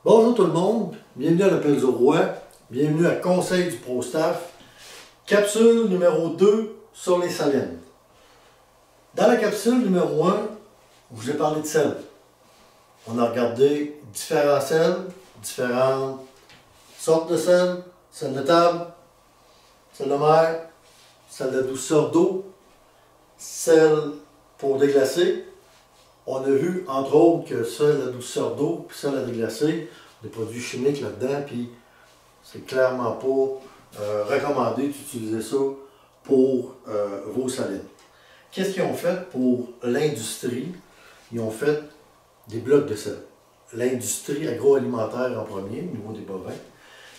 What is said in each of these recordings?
Bonjour tout le monde, bienvenue à l'Appel du Roi, bienvenue à Conseil du ProStaff, capsule numéro 2 sur les salines. Dans la capsule numéro 1, je vous ai parlé de sel. On a regardé différents sels, différentes sortes de sel, sel de table, sel de mer, sel de douceur d'eau, sel pour déglacer. On a vu, entre autres, que sel à douceur d'eau puis sel à déglacer, des produits chimiques là-dedans, puis c'est clairement pas recommandé d'utiliser ça pour vos salines. Qu'est-ce qu'ils ont fait pour l'industrie? Ils ont fait des blocs de sel. L'industrie agroalimentaire en premier, au niveau des bovins.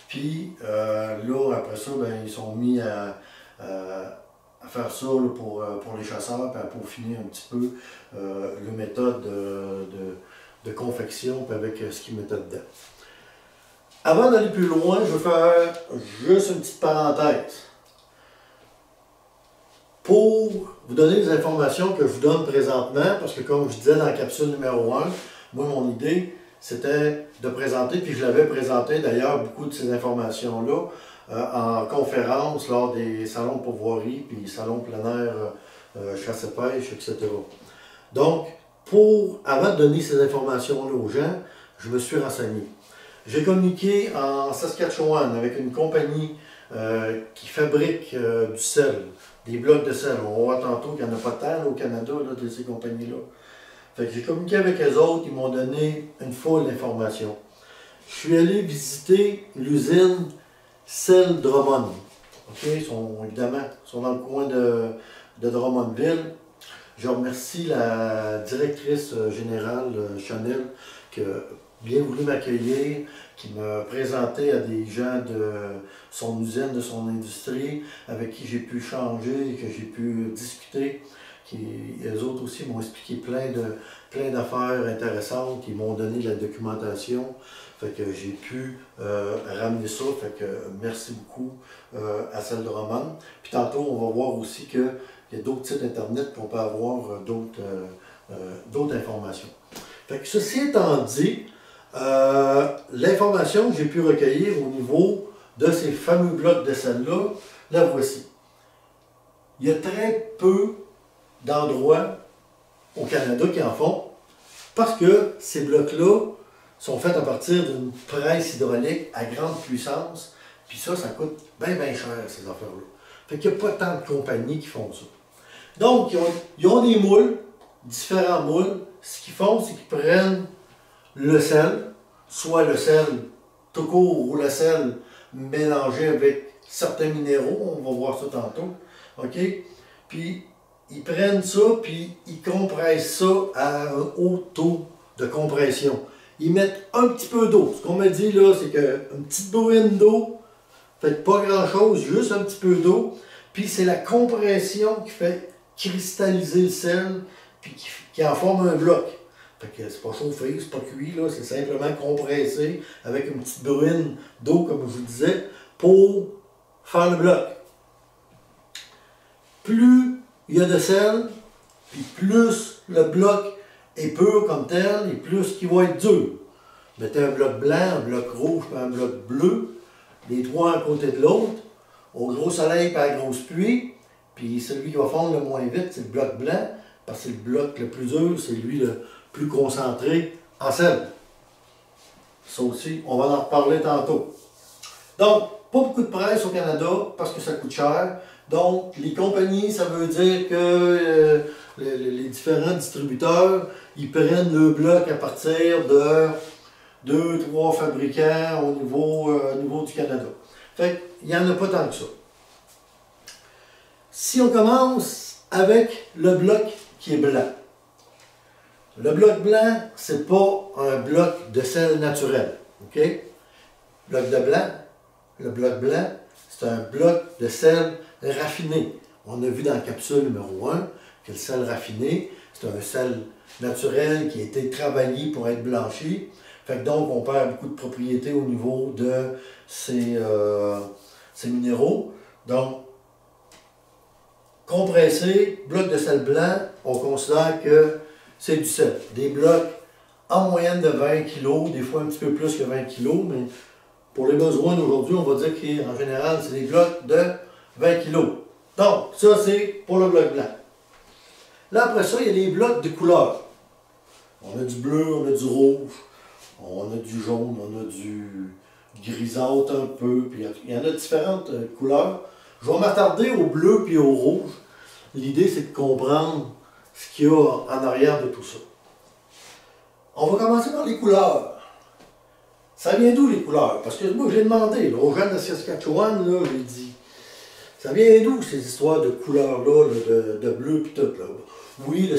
Puis là, après ça, ben, ils sont mis à faire ça là, pour les chasseurs, puis à peaufiner un petit peu la méthode de confection puis avec ce qu'ils mettaient dedans. Avant d'aller plus loin, je veux faire juste une petite parenthèse. Pour vous donner les informations que je vous donne présentement, parce que comme je disais dans la capsule numéro 1, moi mon idée c'était de présenter, puis je l'avais présenté d'ailleurs beaucoup de ces informations-là en conférence lors des salons de pourvoirie, puis salons plein air, chasse et pêche, etc. Donc, avant de donner ces informations-là aux gens, je me suis renseigné. J'ai communiqué en Saskatchewan avec une compagnie qui fabrique du sel, des blocs de sel. On va voir tantôt qu'il n'y en a pas tant au Canada là, de ces compagnies-là. Fait que j'ai communiqué avec eux autres, ils m'ont donné une foule d'informations. Je suis allé visiter l'usine Sel Drummond. Okay? Ils sont dans le coin de Drummondville. Je remercie la directrice générale Chanel qui a bien voulu m'accueillir, qui m'a présenté à des gens de son usine, de son industrie, avec qui j'ai pu changer, que j'ai pu discuter. Eux autres aussi m'ont expliqué plein d'affaires intéressantes, ils m'ont donné de la documentation. Fait que j'ai pu ramener ça. Fait que merci beaucoup à Sel Drummond. Puis tantôt, on va voir aussi qu'il y a d'autres sites internet qu'on peut avoir d'autres informations. Fait que ceci étant dit, l'information que j'ai pu recueillir au niveau de ces fameux blocs de sel-là, la voici. Il y a très peu d'endroits au Canada qui en font parce que ces blocs-là sont faits à partir d'une presse hydraulique à grande puissance, puis ça coûte bien cher, ces affaires-là. Fait qu'il n'y a pas tant de compagnies qui font ça. Donc, ils ont des moules, différents moules. Ce qu'ils font, c'est qu'ils prennent le sel, soit le sel tout court ou le sel mélangé avec certains minéraux, on va voir ça tantôt, OK? Puis, ils prennent ça, puis ils compressent ça à un haut taux de compression. Ils mettent un petit peu d'eau. Ce qu'on me dit là, c'est qu'une petite bourrine d'eau, fait pas grand-chose, juste un petit peu d'eau. Puis c'est la compression qui fait cristalliser le sel, puis qui en forme un bloc. Fait que c'est pas chauffé, c'est pas cuit, là, c'est simplement compressé avec une petite bourrine d'eau, comme je vous disais, pour faire le bloc. Plus il y a de sel, puis plus le bloc est pur comme tel, et plus il va être dur. Mettez un bloc blanc, un bloc rouge, puis un bloc bleu, les trois à côté de l'autre, au gros soleil et à la grosse pluie, puis celui qui va fondre le moins vite, c'est le bloc blanc, parce que c'est le bloc le plus dur, c'est lui le plus concentré en sel. Ça aussi, on va en reparler tantôt. Donc, pas beaucoup de presse au Canada, parce que ça coûte cher. Donc, les compagnies, ça veut dire que les différents distributeurs, ils prennent le bloc à partir de 2-3 fabricants au niveau du Canada. Fait qu'il n'y en a pas tant que ça. Si on commence avec le bloc qui est blanc. Le bloc blanc, c'est pas un bloc de sel naturel. OK? Bloc de blanc, le bloc blanc, c'est un bloc de sel raffiné. On a vu dans la capsule numéro 1 que le sel raffiné, c'est un sel naturel qui a été travaillé pour être blanchi. Fait que donc, on perd beaucoup de propriétés au niveau de ces minéraux. Donc, compressé, bloc de sel blanc, on considère que c'est du sel. Des blocs en moyenne de 20 kg, des fois un petit peu plus que 20 kg, mais pour les besoins d'aujourd'hui, on va dire qu'en général, c'est des blocs de 20 kg. Donc, ça, c'est pour le bloc blanc. Là, après ça, il y a les blocs de couleur. On a du bleu, on a du rouge, on a du jaune, on a du grisâtre un peu, puis il y en a différentes couleurs. Je vais m'attarder au bleu puis au rouge. L'idée, c'est de comprendre ce qu'il y a en arrière de tout ça. On va commencer par les couleurs. Ça vient d'où les couleurs? Parce que moi, j'ai demandé là, aux gens de Saskatchewan, là, j'ai dit, ça vient d'où ces histoires de couleurs-là, de bleu et tout? Là? Oui,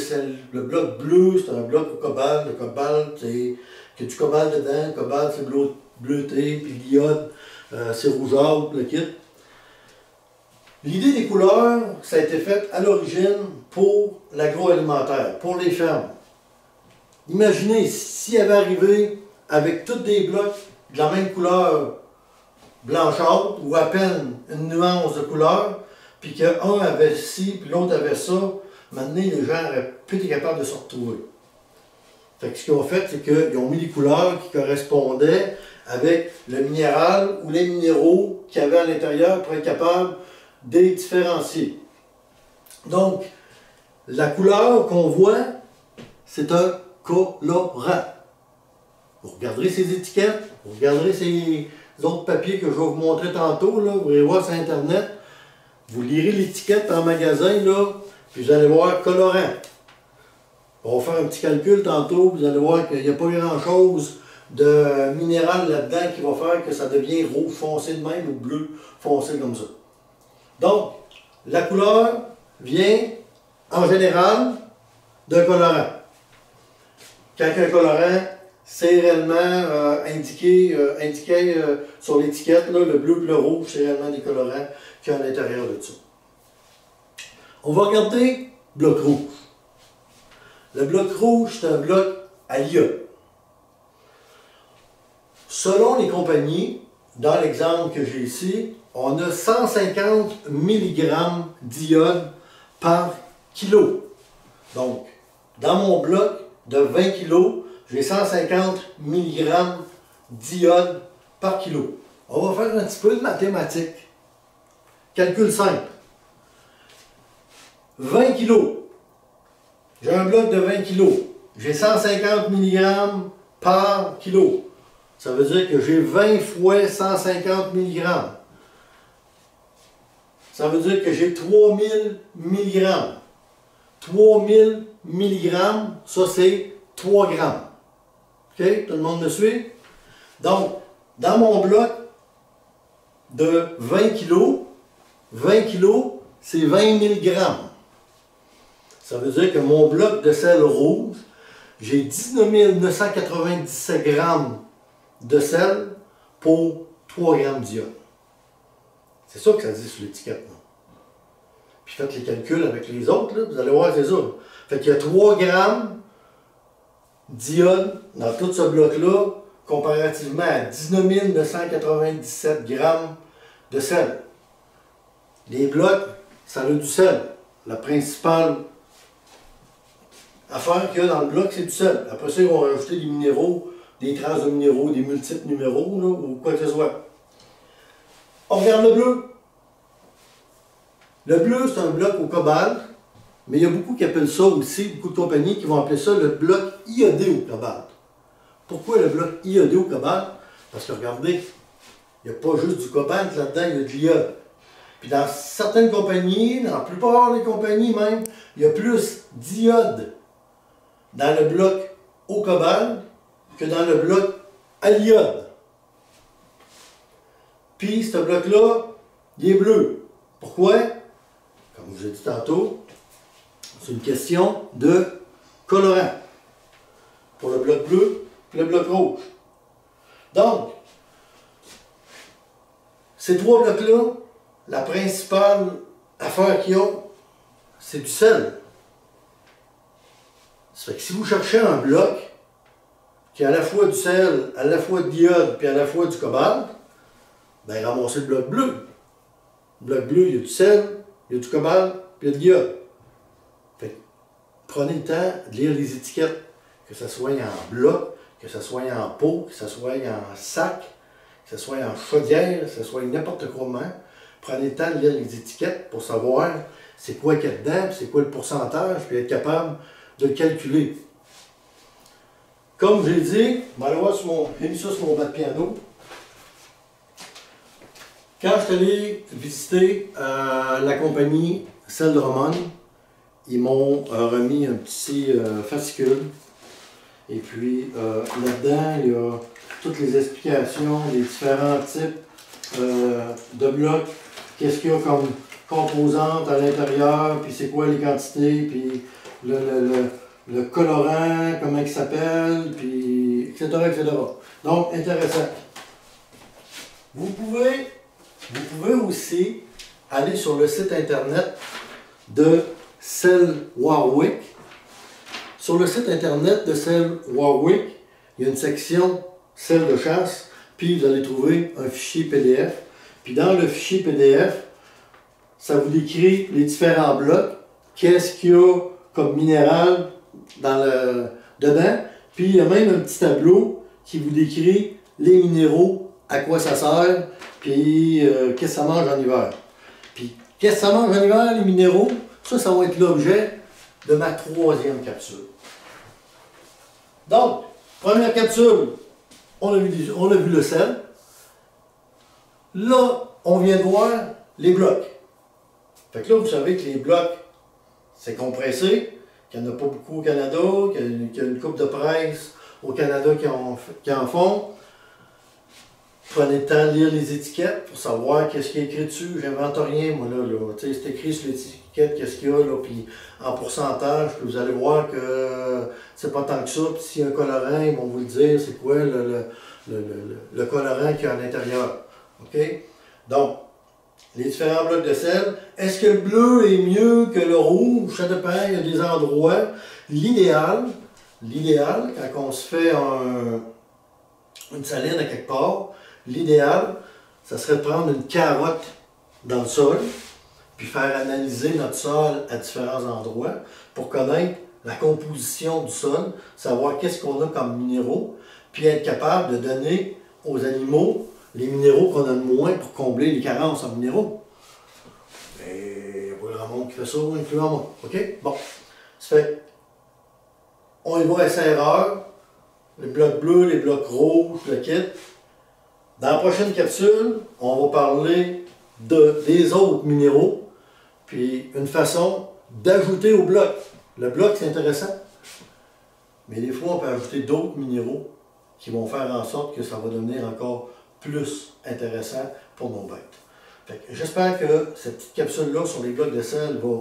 le bloc bleu, c'est un bloc au cobalt. Le cobalt, c'est qu'il y a du cobalt dedans. Le cobalt, c'est bleuté, puis l'iode, c'est rougeâtre, le kit. L'idée des couleurs, ça a été fait à l'origine pour l'agroalimentaire, pour les fermes. Imaginez s'il y avait arrivé avec tous des blocs de la même couleur blanchâtre ou à peine une nuance de couleur, puis qu'un avait ci, puis l'autre avait ça, maintenant les gens n'auraient plus été capables de se retrouver. Fait que ce qu'ils ont fait, c'est qu'ils ont mis des couleurs qui correspondaient avec le minéral ou les minéraux qu'il y avait à l'intérieur pour être capable de les différencier. Donc, la couleur qu'on voit, c'est un colorant. Vous regarderez ces étiquettes, vous regarderez ces autres papiers que je vais vous montrer tantôt, là, vous allez voir sur Internet, vous lirez l'étiquette en magasin, là, puis vous allez voir colorant. On va faire un petit calcul tantôt, vous allez voir qu'il n'y a pas grand-chose de minéral là-dedans qui va faire que ça devient rouge foncé de même ou bleu foncé comme ça. Donc, la couleur vient en général d'un colorant. Quand un colorant, c'est réellement indiqué sur l'étiquette, le bleu et le rouge, c'est réellement des colorants qu'il y a à l'intérieur de ça. On va regarder le bloc rouge. Le bloc rouge, c'est un bloc à l'iode. Selon les compagnies, dans l'exemple que j'ai ici, on a 150 mg d'iode par kilo. Donc, dans mon bloc de 20 kg, j'ai 150 mg d'iode par kilo. On va faire un petit peu de mathématiques. Calcul simple. 20 kg. J'ai un bloc de 20 kg. J'ai 150 mg par kilo. Ça veut dire que j'ai 20 fois 150 mg. Ça veut dire que j'ai 3000 mg. 3000 mg, ça c'est 3 grammes. OK? Tout le monde me suit? Donc, dans mon bloc de 20 kg, c'est 20 000 grammes. Ça veut dire que mon bloc de sel rouge, j'ai 19 997 grammes de sel pour 3 grammes d'iode. C'est ça que ça dit sur l'étiquette. Puis faites les calculs avec les autres, là, vous allez voir, c'est ça. Fait qu'il y a 3 grammes d'iode dans tout ce bloc-là, comparativement à 19 997 grammes de sel. Les blocs, ça a du sel. La principale affaire qu'il y a dans le bloc, c'est du sel. Après ça, ils vont rajouter des minéraux, des traces de minéraux, des multiples numéros, là, ou quoi que ce soit. On regarde le bleu. Le bleu, c'est un bloc au cobalt, mais il y a beaucoup qui appellent ça aussi, beaucoup de compagnies qui vont appeler ça le bloc iodé au cobalt. Pourquoi le bloc iodé au cobalt? Parce que regardez, il n'y a pas juste du cobalt là-dedans, il y a de l'iode. Puis dans certaines compagnies, dans la plupart des compagnies même, il y a plus d'iode dans le bloc au cobalt que dans le bloc à l'iode. Puis ce bloc-là, il est bleu. Pourquoi? Comme je vous ai dit tantôt, c'est une question de colorant. Pour le bloc bleu et le bloc rouge. Donc, ces trois blocs-là, la principale affaire qu'ils ont, c'est du sel. Ça fait que si vous cherchez un bloc qui a à la fois du sel, à la fois de l'iode, puis à la fois du cobalt, ben ramassez le bloc bleu. Le bloc bleu, il y a du sel, il y a du cobalt, puis il y a de l'iode. Fait que prenez le temps de lire les étiquettes que ce soit en bloc, que ce soit en pot, que ce soit en sac, que ce soit en chaudière, que ce soit n'importe comment. Prenez le temps de lire les étiquettes pour savoir c'est quoi qu'il y a dedans, c'est quoi le pourcentage, puis être capable de le calculer. Comme je l'ai dit, j'ai mis ça sur mon bas de piano. Quand je suis allé visiter la compagnie Sel Drummond, ils m'ont remis un petit fascicule. Et puis là-dedans, il y a toutes les explications des différents types de blocs. Qu'est-ce qu'il y a comme composantes à l'intérieur, puis c'est quoi les quantités, puis le colorant, comment il s'appelle, puis etc., etc. Donc, intéressant. Vous pouvez aussi aller sur le site internet de Sel Warwick. Sur le site internet de Sel Warwick, il y a une section sel de chasse, puis vous allez trouver un fichier PDF. Puis dans le fichier PDF, ça vous décrit les différents blocs, qu'est-ce qu'il y a comme minéral dedans, puis il y a même un petit tableau qui vous décrit les minéraux, à quoi ça sert, puis qu'est-ce que ça mange en hiver. Puis qu'est-ce que ça mange en hiver, les minéraux, ça va être l'objet de ma 3e capsule. Donc, première capsule, on a vu le sel. Là, on vient de voir les blocs. Fait que là, vous savez que les blocs, c'est compressé, qu'il n'y en a pas beaucoup au Canada, qu'il y a une coupe de presse au Canada qui en font. Prenez le temps de lire les étiquettes pour savoir qu'est-ce qui est écrit dessus. J'invente rien, moi, là. C'est écrit sur l'étiquette, qu'est-ce qu'il y a, là, puis en pourcentage, puis vous allez voir que c'est pas tant que ça. Puis s'il y a un colorant, ils vont vous le dire, c'est quoi le colorant qu'il y a à l'intérieur. OK? Donc, les différents blocs de sel. Est-ce que le bleu est mieux que le rouge? Ça dépend, il y a des endroits. L'idéal, quand on se fait une saline à quelque part, l'idéal, ça serait de prendre une carotte dans le sol, puis faire analyser notre sol à différents endroits pour connaître la composition du sol, savoir qu'est-ce qu'on a comme minéraux, puis être capable de donner aux animaux les minéraux qu'on a de moins pour combler les carences en minéraux. Mais il n'y a pas grand monde qui fait ça, incluant moi. OK? Bon. Ça fait, on y va essai-erreur, les blocs bleus, les blocs rouges, le kit. Dans la prochaine capsule, on va parler des autres minéraux, puis une façon d'ajouter au bloc. Le bloc, c'est intéressant, mais des fois, on peut ajouter d'autres minéraux qui vont faire en sorte que ça va devenir encore plus intéressant pour nos bêtes. J'espère que cette petite capsule-là sur les blocs de sel va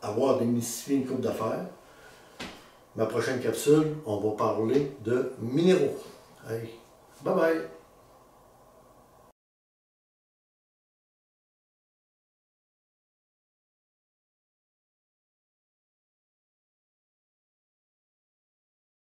avoir démystifié une couple d'affaires. Ma prochaine capsule, on va parler de minéraux. Hey, bye bye!